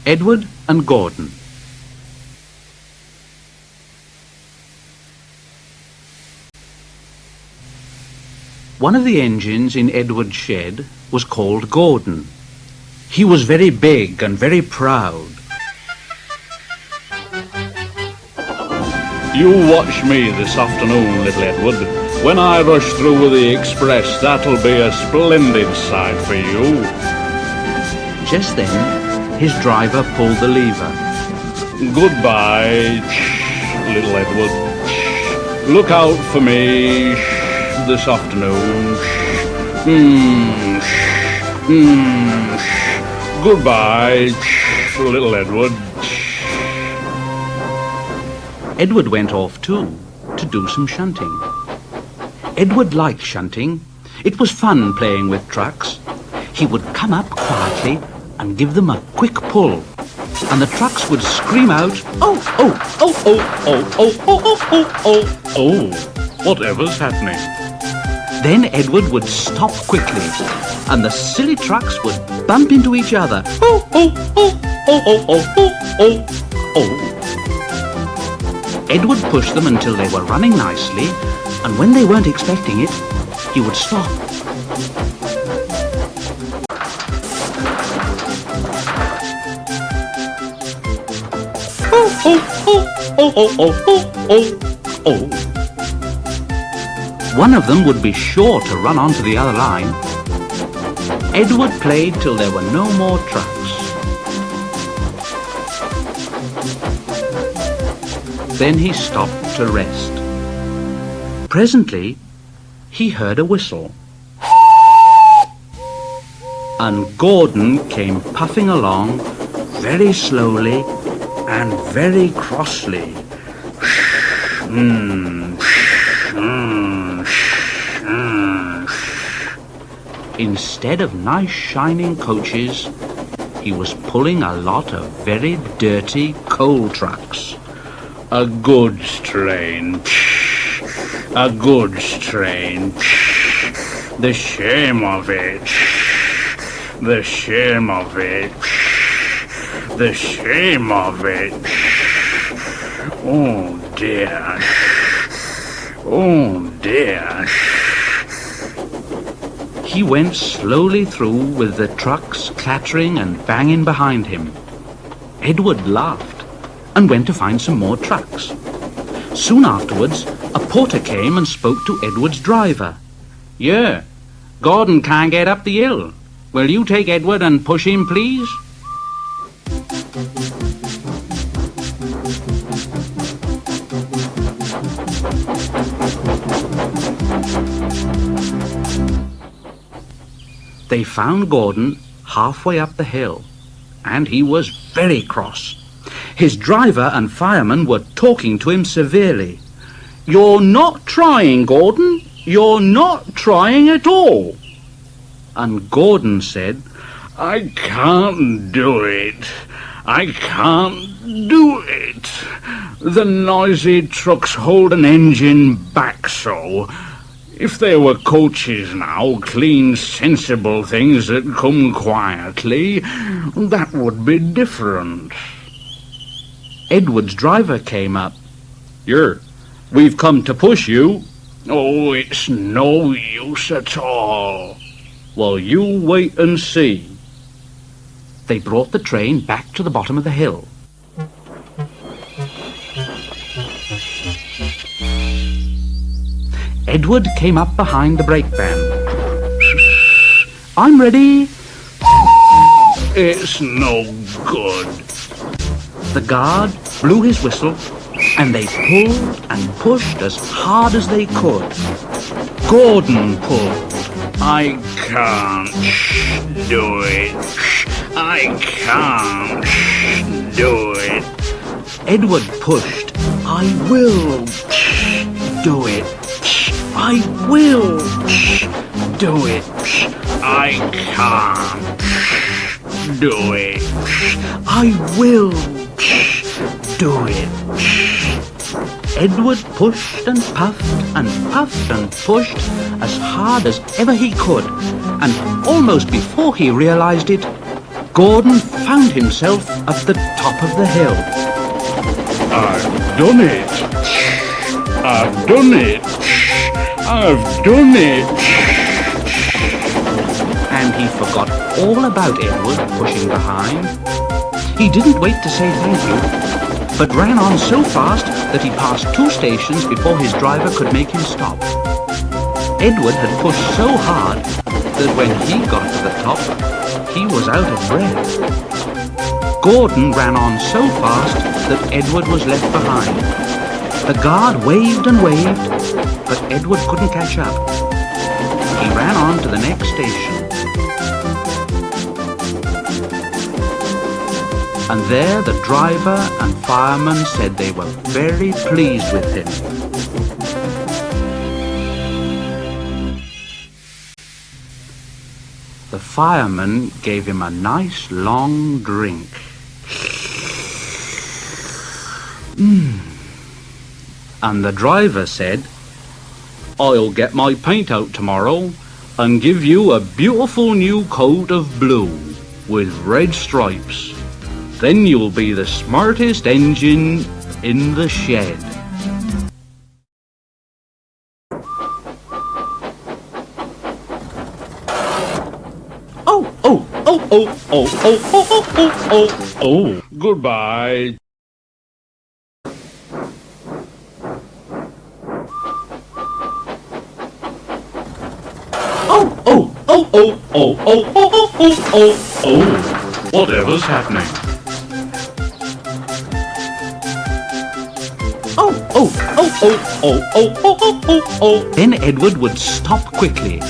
Edward and Gordon. One of the engines in Edward's shed was called Gordon. He was very big and very proud. You watch me this afternoon, little Edward. When I rush through with the express, that'll be a splendid sight for you. Just then, his driver pulled the lever. Goodbye, little Edward. Look out for me this afternoon. Goodbye, little Edward. Edward went off too, to do some shunting. Edward liked shunting. It was fun playing with trucks. He would come up quietly and give them a quick pull, and the trucks would scream out, "Oh, oh, oh, oh, oh, oh, oh, oh, oh, oh, oh." Whatever's happening? Then Edward would stop quickly, and the silly trucks would bump into each other. "Oh, oh, oh, oh, oh, oh, oh, oh, oh." Edward pushed them until they were running nicely, and when they weren't expecting it, he would stop. Oh, oh, oh, oh, oh, oh, oh, oh, oh. One of them would be sure to run onto the other line. Edward played till there were no more trucks. Then he stopped to rest. Presently, he heard a whistle. And Gordon came puffing along very slowly and very crossly. Instead of nice shining coaches, he was pulling a lot of very dirty coal trucks. A goods train. A goods train. The shame of it. The shame of it. The shame of it. Oh dear. Oh dear. He went slowly through with the trucks clattering and banging behind him. Edward laughed and went to find some more trucks. Soon afterwards, a porter came and spoke to Edward's driver. "Yeah, Gordon can't get up the hill. Will you take Edward and push him, please?" They found Gordon halfway up the hill, and he was very cross. His driver and fireman were talking to him severely. "You're not trying, Gordon. You're not trying at all." And Gordon said, I can't do it. I can't do it. The noisy trucks hold an engine back so. If they were coaches now, clean, sensible things that come quietly, that would be different. Edward's driver came up. "Here, we've come to push you." Oh, it's no use at all. "Well, you wait and see." They brought the train back to the bottom of the hill. Edward came up behind the brake van. "I'm ready." It's no good. The guard blew his whistle, and they pulled and pushed as hard as they could. Gordon pulled. I can't do it. I can't do it. Edward pushed. "I will do it. I will do it. I can't do it. I will do it." Edward pushed and puffed and puffed and pushed as hard as ever he could, and almost before he realized it, Gordon found himself at the top of the hill. I've done it. I've done it. I've done it. And he forgot all about Edward pushing behind. He didn't wait to say thank you, but ran on so fast that he passed 2 stations before his driver could make him stop. Edward had pushed so hard that when he got to the top, he was out of breath. Gordon ran on so fast that Edward was left behind. The guard waved and waved, but Edward couldn't catch up. He ran on to the next station. And there the driver and fireman said they were very pleased with him. The fireman gave him a nice long drink. And the driver said, "I'll get my paint out tomorrow and give you a beautiful new coat of blue with red stripes. Then you'll be the smartest engine in the shed." Oh, goodbye. Whatever's happening? Then Edward would stop quickly,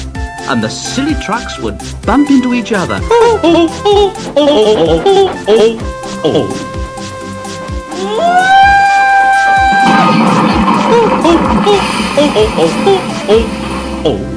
and the silly trucks would bump into each other. Oh.